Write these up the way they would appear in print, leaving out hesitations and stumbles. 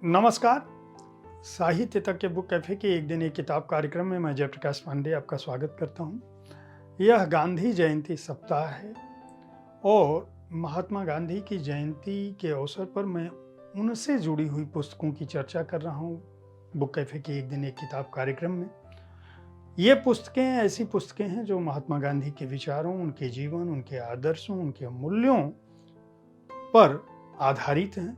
नमस्कार। साहित्य तक के बुक कैफ़े के एक दिन एक किताब कार्यक्रम में मैं जयप्रकाश पांडे आपका स्वागत करता हूँ। यह गांधी जयंती सप्ताह है और महात्मा गांधी की जयंती के अवसर पर मैं उनसे जुड़ी हुई पुस्तकों की चर्चा कर रहा हूँ बुक कैफ़े के एक दिन एक किताब कार्यक्रम में। ये पुस्तकें ऐसी पुस्तकें हैं जो महात्मा गांधी के विचारों, उनके जीवन, उनके आदर्शों, उनके मूल्यों पर आधारित हैं।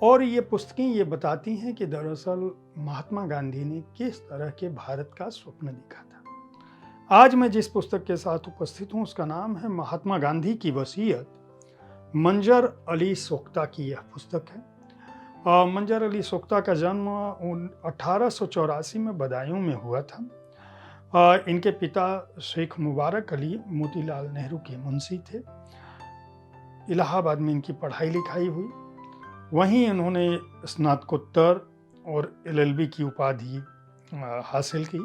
और ये पुस्तकें ये बताती हैं कि दरअसल महात्मा गांधी ने किस तरह के भारत का स्वप्न देखा था। आज मैं जिस पुस्तक के साथ उपस्थित हूँ उसका नाम है महात्मा गांधी की वसीयत। मंजर अली सोख्ता की यह पुस्तक है। मंजर अली सोख्ता का जन्म 1884 में बदायूं में हुआ था। इनके पिता शेख मुबारक अली मोतीलाल नेहरू के मुंशी थे। इलाहाबाद में इनकी पढ़ाई लिखाई हुई। वहीं उन्होंने स्नातकोत्तर और एलएलबी की उपाधि हासिल की।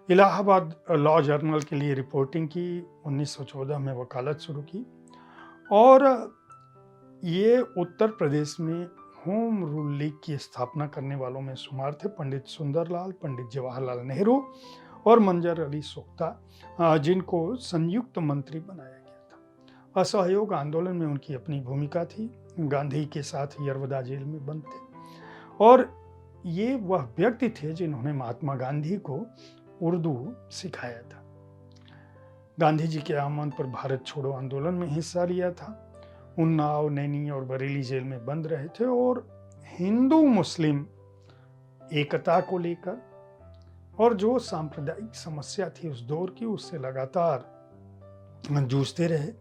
इलाहाबाद लॉ जर्नल के लिए रिपोर्टिंग की। 1914 में वकालत शुरू की और ये उत्तर प्रदेश में होम रूल लीग की स्थापना करने वालों में शुमार थे। पंडित सुंदरलाल, पंडित जवाहरलाल नेहरू और मंजर अली सोख्ता, जिनको संयुक्त मंत्री बनाया गया था। असहयोग आंदोलन में उनकी अपनी भूमिका थी। गांधी के साथ यरवदा जेल में बंद थे और ये वह व्यक्ति थे जिन्होंने महात्मा गांधी को उर्दू सिखाया था। गांधी जी के आह्वान पर भारत छोड़ो आंदोलन में हिस्सा लिया था। उन्नाव, नैनी और बरेली जेल में बंद रहे थे और हिंदू मुस्लिम एकता को लेकर और जो सांप्रदायिक समस्या थी उस दौर की, उससे लगातार जूझते रहे।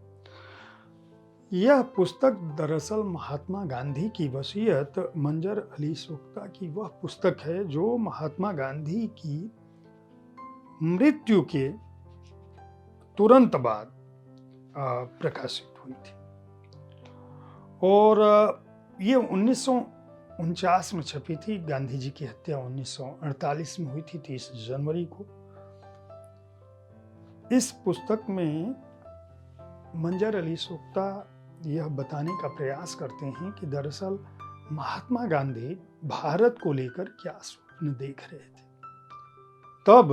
यह पुस्तक दरअसल महात्मा गांधी की वसीयत मंजर अली सोख्ता की वह पुस्तक है जो महात्मा गांधी की मृत्यु के तुरंत बाद प्रकाशित हुई थी और ये 1949 में छपी थी। गांधी जी की हत्या 1948 में हुई थी, 30 जनवरी को। इस पुस्तक में मंजर अली सोख्ता यह बताने का प्रयास करते हैं कि दरअसल महात्मा गांधी भारत को लेकर क्या स्वप्न देख रहे थे तब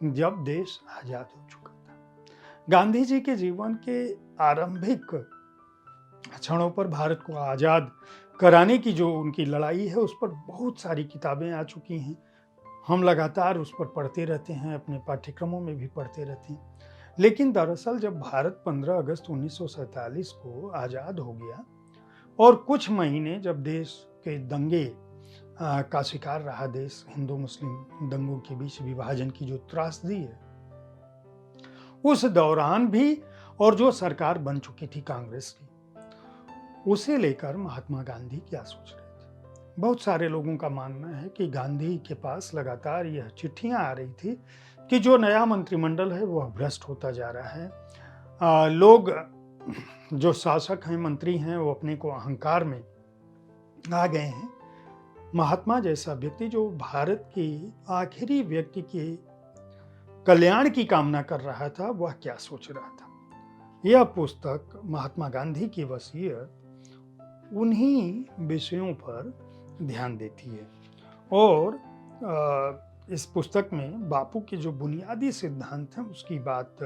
जब देश आजाद हो चुका था। गांधी जी के जीवन के आरंभिक क्षणों पर भारत को आजाद कराने की जो उनकी लड़ाई है उस पर बहुत सारी किताबें आ चुकी हैं। हम लगातार उस पर पढ़ते रहते हैं, अपने पाठ्यक्रमों में भी पढ़ते रहते हैं। लेकिन दरअसल जब भारत 15 अगस्त 1947 को आज़ाद हो गया और कुछ महीने जब देश के दंगे का शिकार रहा देश, हिंदू मुस्लिम दंगों के बीच विभाजन की जो त्रासदी है, उस दौरान भी और जो सरकार बन चुकी थी कांग्रेस की, उसे लेकर महात्मा गांधी क्या सोच रहे थे। बहुत सारे लोगों का मानना है कि गांधी के पास लगातार यह चिट्ठियां आ रही थी कि जो नया मंत्रिमंडल है वह भ्रष्ट होता जा रहा है। लोग जो शासक हैं, मंत्री हैं, वो अपने को अहंकार में आ गए हैं। महात्मा जैसा व्यक्ति जो भारत के आखिरी व्यक्ति के कल्याण की कामना कर रहा था, वह क्या सोच रहा था। यह पुस्तक महात्मा गांधी की वसीयत उन्हीं विषयों पर ध्यान देती है और इस पुस्तक में बापू के जो बुनियादी सिद्धांत हैं उसकी बात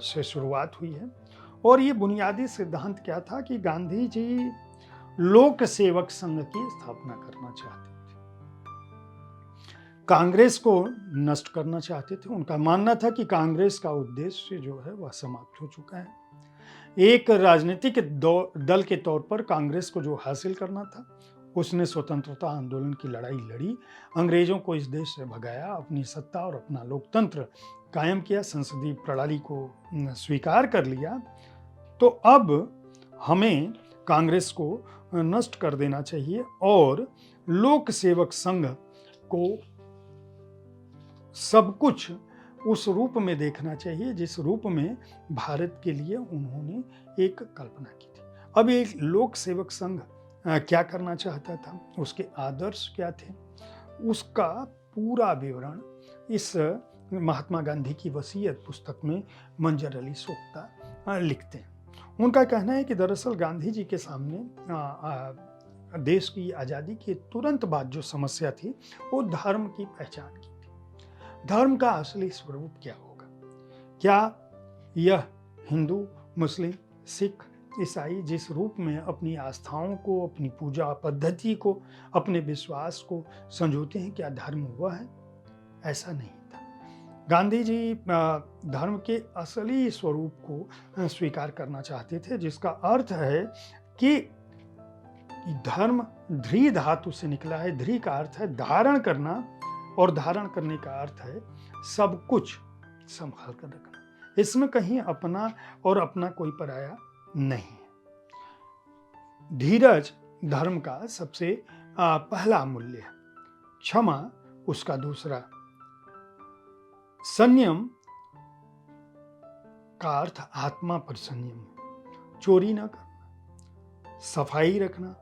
से शुरुआत हुई है। और ये बुनियादी सिद्धांत क्या था कि गांधी जी लोक सेवक संघ की स्थापना करना चाहते थे, कांग्रेस को नष्ट करना चाहते थे। उनका मानना था कि कांग्रेस का उद्देश्य जो है वह समाप्त हो चुका है। एक राजनीतिक दल के तौर पर कांग्रेस को जो हासिल करना था, उसने स्वतंत्रता आंदोलन की लड़ाई लड़ी, अंग्रेजों को इस देश से भगाया, अपनी सत्ता और अपना लोकतंत्र कायम किया, संसदीय प्रणाली को स्वीकार कर लिया। तो अब हमें कांग्रेस को नष्ट कर देना चाहिए और लोक सेवक संघ को सब कुछ उस रूप में देखना चाहिए जिस रूप में भारत के लिए उन्होंने एक कल्पना की थी। अब ये लोक सेवक संघ क्या करना चाहता था, उसके आदर्श क्या थे, उसका पूरा विवरण इस महात्मा गांधी की वसीयत पुस्तक में मंजर अली सोख्ता लिखते हैं। उनका कहना है कि दरअसल गांधी जी के सामने देश की आज़ादी के तुरंत बाद जो समस्या थी वो धर्म की पहचान की थी। धर्म का असली स्वरूप क्या होगा? क्या यह हिंदू, मुस्लिम, सिख, ईसाई जिस रूप में अपनी आस्थाओं को, अपनी पूजा पद्धति को, अपने विश्वास को संजोते हैं, क्या धर्म हुआ है? ऐसा नहीं था। गांधी जी धर्म के असली स्वरूप को स्वीकार करना चाहते थे, जिसका अर्थ है कि धर्म ध्री धातु से निकला है। ध्री का अर्थ है धारण करना और धारण करने का अर्थ है सब कुछ संभाल कर रखना। इसमें कहीं अपना और अपना कोई पराया नहीं है। धीरज धर्म का सबसे पहला मूल्य है, क्षमा उसका दूसरा, संयम का अर्थ आत्मा पर संयम, चोरी न करना, सफाई रखना,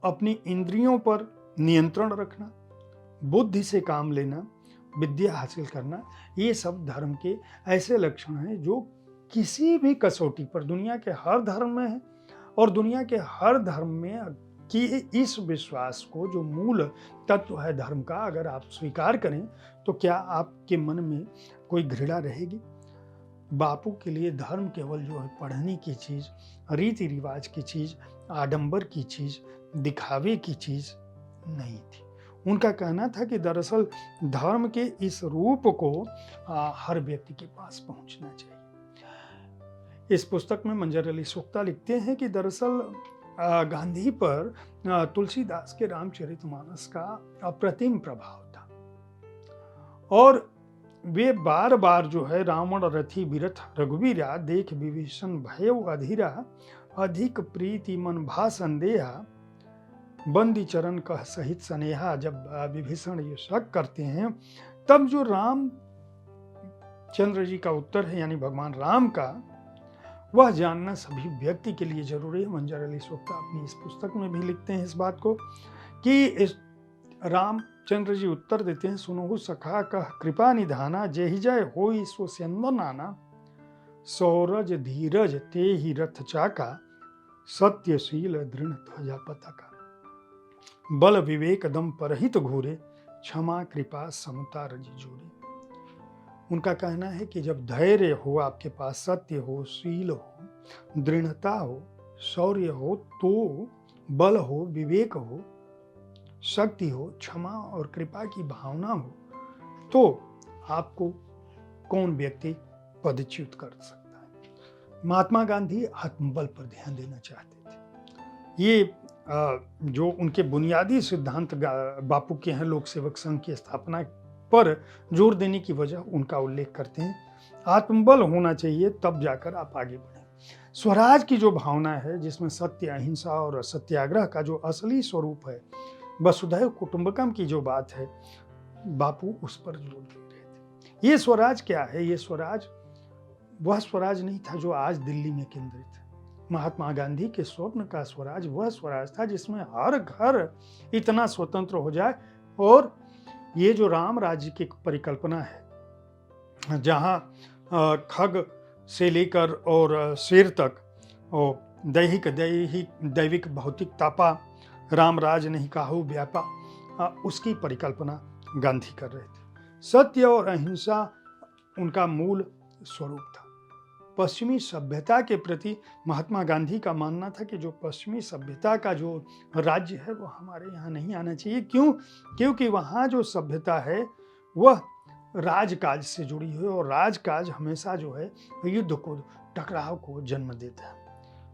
अपनी इंद्रियों पर नियंत्रण रखना, बुद्धि से काम लेना, विद्या हासिल करना, ये सब धर्म के ऐसे लक्षण हैं जो किसी भी कसौटी पर दुनिया के हर धर्म में है। और दुनिया के हर धर्म में कि इस विश्वास को, जो मूल तत्व है धर्म का, अगर आप स्वीकार करें तो क्या आपके मन में कोई घृणा रहेगी? बापू के लिए धर्म केवल जो है पढ़ने की चीज़, रीति रिवाज की चीज़, आडंबर की चीज़, दिखावे की चीज़ नहीं थी। उनका कहना था कि दरअसल धर्म के इस रूप को हर व्यक्ति के पास पहुंचना चाहिए। इस पुस्तक में मंजर अली सोख्ता लिखते हैं कि दरअसल गांधी पर तुलसीदास के रामचरितमानस का अप्रतिम प्रभाव था और वे बार बार जो है रावण रथी बिरथ रघुवीरा देख विभीषण भयउ अधीरा अधिक प्रीति मन भा संदेहा बंदी चरण कह सहित स्नेहा। जब विभीषण ये शक करते हैं तब जो राम चंद्र जी का उत्तर है, यानी भगवान राम का, वह जानना सभी व्यक्ति के लिए जरूरी है। मंजर अली सोख्ता अपनी इस पुस्तक में भी लिखते हैं इस बात को कि इस रामचंद्र जी उत्तर देते हैं, सुनहु सखा कह कृपा निधाना जेहि जय होई सो स्यंदन आना सौरज धीरज ते ही रथ चाका सत्यशील दृढ़ ध्वजा पताका बल विवेक दम परहित घूरे क्षमा कृपा समता रजि जोरे। उनका कहना है कि जब धैर्य हो आपके पास, सत्य हो, शील हो, दृढ़ता हो, शौर्य हो, तो बल हो, विवेक हो, शक्ति हो, क्षमा और कृपा की भावना हो, तो आपको कौन व्यक्ति पदच्युत कर सकता है। महात्मा गांधी आत्मबल पर ध्यान देना चाहते थे। ये जो उनके बुनियादी सिद्धांत बापू के हैं, लोक सेवक संघ की स्थापना पर जोर देने की वजह उनका उल्लेख करते हैं। आत्मबल होना चाहिए, तब जाकर आप आगे बढ़ें। स्वराज की जो भावना है, जिसमें सत्य, अहिंसा और सत्याग्रह का जो असली स्वरूप है, वसुधैव कुटुंबकम की जो बात है, बापू उस पर जोर दे रहे थे। ये स्वराज क्या है? ये स्वराज वह स्वराज नहीं था जो आज दिल्ली में केंद्रित है। महात्मा गांधी के स्वप्न का स्वराज वह स्वराज था जिसमें हर घर इतना स्वतंत्र हो जाए, और ये जो राम राज्य की परिकल्पना है, जहाँ खग से लेकर और शेर तक और दैविक भौतिक तापा राम राज नहीं काहू व्यापा, उसकी परिकल्पना गांधी कर रहे थे। सत्य और अहिंसा उनका मूल स्वरूप था। पश्चिमी सभ्यता के प्रति महात्मा गांधी का मानना था कि जो पश्चिमी सभ्यता का जो राज्य है वो हमारे यहाँ नहीं आना चाहिए। क्यों? क्योंकि वहाँ जो सभ्यता है वह राजकाज से जुड़ी हुई, और राजकाज हमेशा जो है युद्ध को, टकराव को जन्म देता है।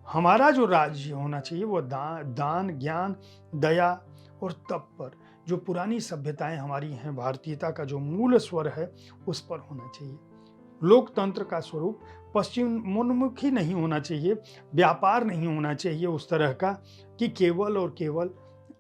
हमारा जो राज्य होना चाहिए वो दान, ज्ञान, दया और तप पर, जो पुरानी सभ्यताएं हमारी हैं, भारतीयता का जो मूल स्वर है उस पर होना चाहिए। लोकतंत्र का स्वरूप पश्चिमोन्मुखी नहीं होना चाहिए, व्यापार नहीं होना चाहिए उस तरह का कि केवल और केवल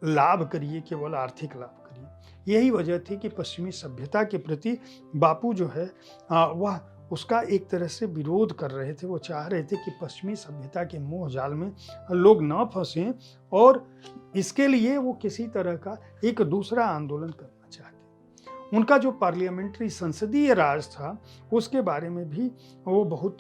लाभ करिए, केवल आर्थिक लाभ करिए। यही वजह थी कि पश्चिमी सभ्यता के प्रति बापू जो है वह उसका एक तरह से विरोध कर रहे थे। वो चाह रहे थे कि पश्चिमी सभ्यता के मोह जाल में लोग न फंसें, और इसके लिए वो किसी तरह का एक दूसरा आंदोलन करना चाहते। उनका जो पार्लियामेंट्री संसदीय राज था उसके बारे में भी वो बहुत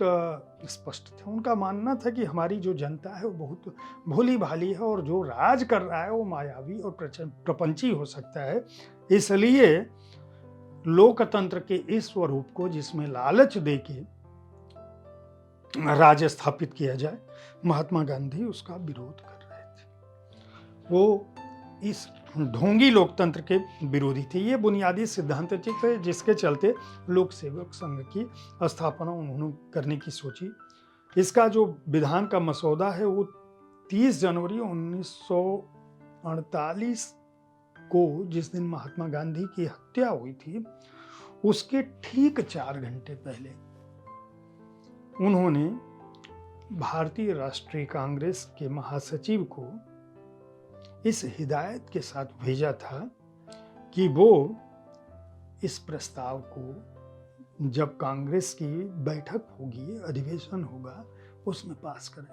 स्पष्ट थे। उनका मानना था कि हमारी जो जनता है वो बहुत भोली भाली है और जो राज कर रहा है वो मायावी और प्रपंची हो सकता है। इसलिए लोकतंत्र के इस स्वरूप को, जिसमें लालच देके राज स्थापित किया जाए, महात्मा गांधी उसका विरोध कर रहे थे। वो इस ढोंगी लोकतंत्र के विरोधी थे। ये बुनियादी सिद्धांत थे जिसके चलते लोक सेवक संघ की स्थापना उन्होंने करने की सोची। इसका जो विधान का मसौदा है वो 30 जनवरी 1948 को, जिस दिन महात्मा गांधी की हत्या हुई थी, उसके ठीक 4 घंटे पहले उन्होंने भारतीय राष्ट्रीय कांग्रेस के महासचिव को इस हिदायत के साथ भेजा था कि वो इस प्रस्ताव को जब कांग्रेस की बैठक होगी, अधिवेशन होगा, उसमें पास करें।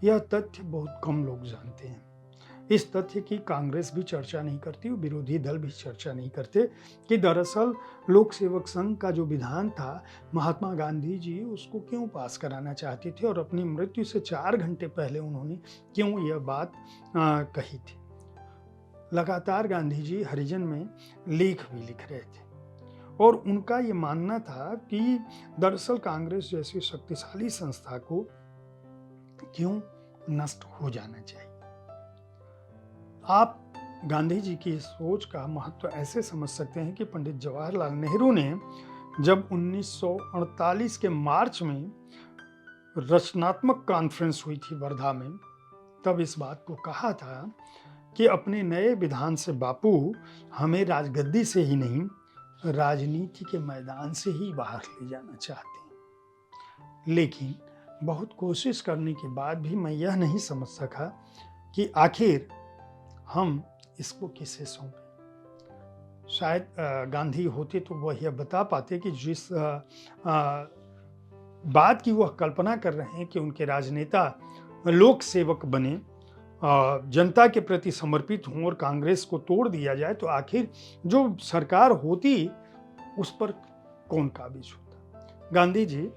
यह तथ्य बहुत कम लोग जानते हैं। इस तथ्य की कांग्रेस भी चर्चा नहीं करती, विरोधी दल भी चर्चा नहीं करते कि दरअसल लोक सेवक संघ का जो विधान था, महात्मा गांधी जी उसको क्यों पास कराना चाहते थे और अपनी मृत्यु से 4 घंटे पहले उन्होंने क्यों यह बात कही थी। लगातार गांधी जी हरिजन में लेख भी लिख रहे थे और उनका ये मानना था कि दरअसल कांग्रेस जैसी शक्तिशाली संस्था को क्यों नष्ट हो जाना चाहिए। आप गांधी जी की सोच का महत्व ऐसे समझ सकते हैं कि पंडित जवाहरलाल नेहरू ने जब 1948 के मार्च में रचनात्मक कॉन्फ्रेंस हुई थी वर्धा में, तब इस बात को कहा था कि अपने नए विधान से बापू हमें राजगद्दी से ही नहीं, राजनीति के मैदान से ही बाहर ले जाना चाहते हैं। लेकिन बहुत कोशिश करने के बाद भी मैं यह नहीं समझ सका कि आखिर हम इसको किसे सौंपें। शायद गांधी होते तो वह यह बता पाते कि जिस बात की वह कल्पना कर रहे हैं कि उनके राजनेता लोक सेवक बने, जनता के प्रति समर्पित हों और कांग्रेस को तोड़ दिया जाए, तो आखिर जो सरकार होती उस पर कौन काबिज होता। गांधी जी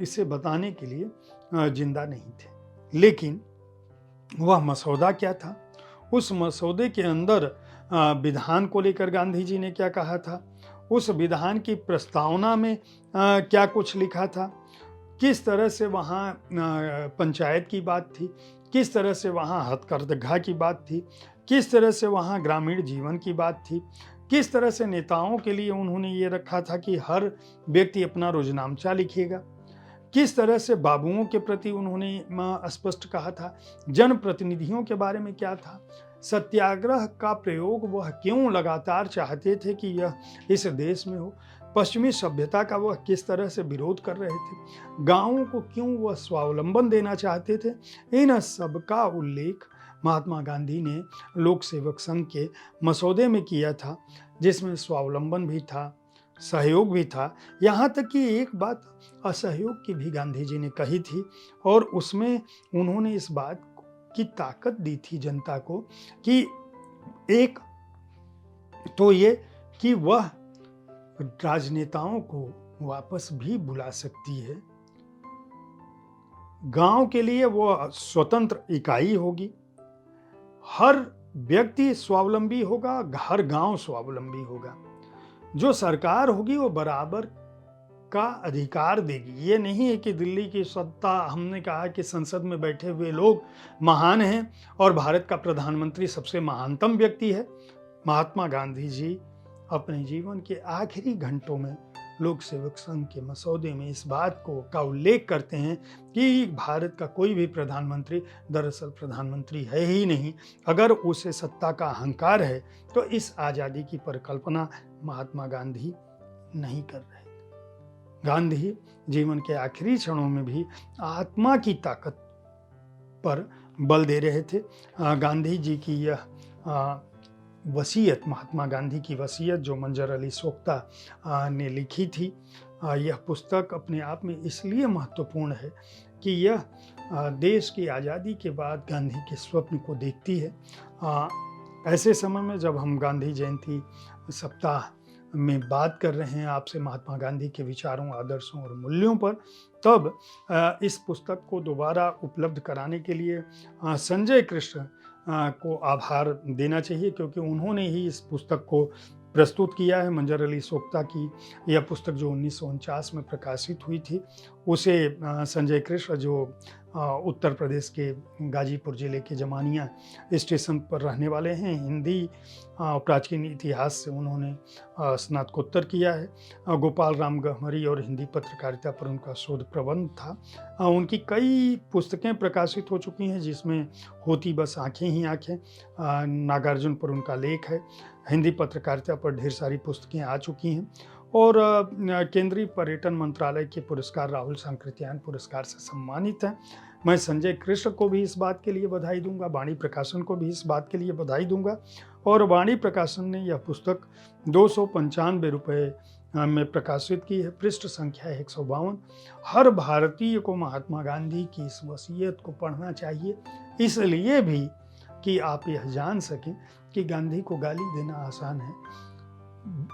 इसे बताने के लिए जिंदा नहीं थे। लेकिन वह मसौदा क्या था, उस मसौदे के अंदर विधान को लेकर गांधी जी ने क्या कहा था, उस विधान की प्रस्तावना में क्या कुछ लिखा था, किस तरह से वहाँ पंचायत की बात थी, किस तरह से वहाँ हथकरघा की बात थी, किस तरह से वहाँ ग्रामीण जीवन की बात थी, किस तरह से नेताओं के लिए उन्होंने ये रखा था कि हर व्यक्ति अपना रोजनामचा लिखेगा, किस तरह से बाबुओं के प्रति उन्होंने स्पष्ट कहा था, जनप्रतिनिधियों के बारे में क्या था, सत्याग्रह का प्रयोग वह क्यों लगातार चाहते थे कि यह इस देश में हो, पश्चिमी सभ्यता का वह किस तरह से विरोध कर रहे थे, गांवों को क्यों वह स्वावलंबन देना चाहते थे। इन सब का उल्लेख महात्मा गांधी ने लोक सेवक संघ के मसौदे में किया था, जिसमें स्वावलंबन भी था, सहयोग भी था। यहाँ तक कि एक बात असहयोग की भी गांधी जी ने कही थी और उसमें उन्होंने इस बात की ताकत दी थी जनता को कि एक तो ये कि वह राजनेताओं को वापस भी बुला सकती है, गांव के लिए वो स्वतंत्र इकाई होगी, हर व्यक्ति स्वावलंबी होगा, हर गांव स्वावलंबी होगा, जो सरकार होगी वो बराबर का अधिकार देगी। ये नहीं है कि दिल्ली की सत्ता, हमने कहा कि संसद में बैठे हुए लोग महान हैं और भारत का प्रधानमंत्री सबसे महानतम व्यक्ति है। महात्मा गांधी जी अपने जीवन के आखिरी घंटों में लोक सेवक संघ के मसौदे में इस बात का उल्लेख करते हैं कि भारत का कोई भी प्रधानमंत्री दरअसल प्रधानमंत्री है ही नहीं। अगर उसे सत्ता का अहंकार है तो इस आज़ादी की परिकल्पना महात्मा गांधी नहीं कर रहे थे। गांधी जीवन के आखिरी क्षणों में भी आत्मा की ताकत पर बल दे रहे थे। गांधी जी की यह वसीयत, महात्मा गांधी की वसीयत जो मंजर अली सोख्ता ने लिखी थी, यह पुस्तक अपने आप में इसलिए महत्वपूर्ण है कि यह देश की आज़ादी के बाद गांधी के स्वप्न को देखती है। ऐसे समय में जब हम गांधी जयंती सप्ताह में बात कर रहे हैं आपसे महात्मा गांधी के विचारों, आदर्शों और मूल्यों पर, तब इस पुस्तक को दोबारा उपलब्ध कराने के लिए संजय कृष्ण को आभार देना चाहिए, क्योंकि उन्होंने ही इस पुस्तक को प्रस्तुत किया है। मंजर अली सोख्ता की यह पुस्तक जो 1949 में प्रकाशित हुई थी, उसे संजय कृष्ण जो उत्तर प्रदेश के गाजीपुर जिले के जमानिया स्टेशन पर रहने वाले हैं, हिंदी प्राचीन इतिहास से उन्होंने स्नातकोत्तर किया है। गोपाल राम गहमरी और हिंदी पत्रकारिता पर उनका शोध प्रबंध था। उनकी कई पुस्तकें प्रकाशित हो चुकी हैं, जिसमें होती बस आंखें ही आंखें, नागार्जुन पर उनका लेख है। हिंदी पत्रकारिता पर ढेर सारी पुस्तकें आ चुकी हैं और केंद्रीय पर्यटन मंत्रालय के पुरस्कार, राहुल सांकृत्यायन पुरस्कार से सम्मानित हैं। मैं संजय कृष्ण को भी इस बात के लिए बधाई दूंगा, वाणी प्रकाशन को भी इस बात के लिए बधाई दूंगा। और वाणी प्रकाशन ने यह पुस्तक 295 रुपये में प्रकाशित की है। पृष्ठ संख्या 152। हर भारतीय को महात्मा गांधी की इस वसीयत को पढ़ना चाहिए, इसलिए भी कि आप यह जान सकें कि गांधी को गाली देना आसान है,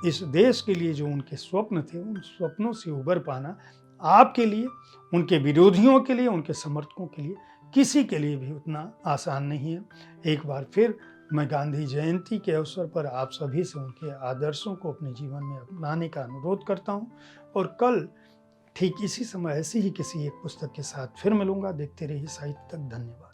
इस देश के लिए जो उनके स्वप्न थे, उन स्वप्नों से उबर पाना आपके लिए, उनके विरोधियों के लिए, उनके समर्थकों के लिए, किसी के लिए भी उतना आसान नहीं है। एक बार फिर मैं गांधी जयंती के अवसर पर आप सभी से उनके आदर्शों को अपने जीवन में अपनाने का अनुरोध करता हूँ और कल ठीक इसी समय ऐसी ही किसी एक पुस्तक के साथ फिर मिलूंगा। देखते रहिए साहित्य तक। धन्यवाद।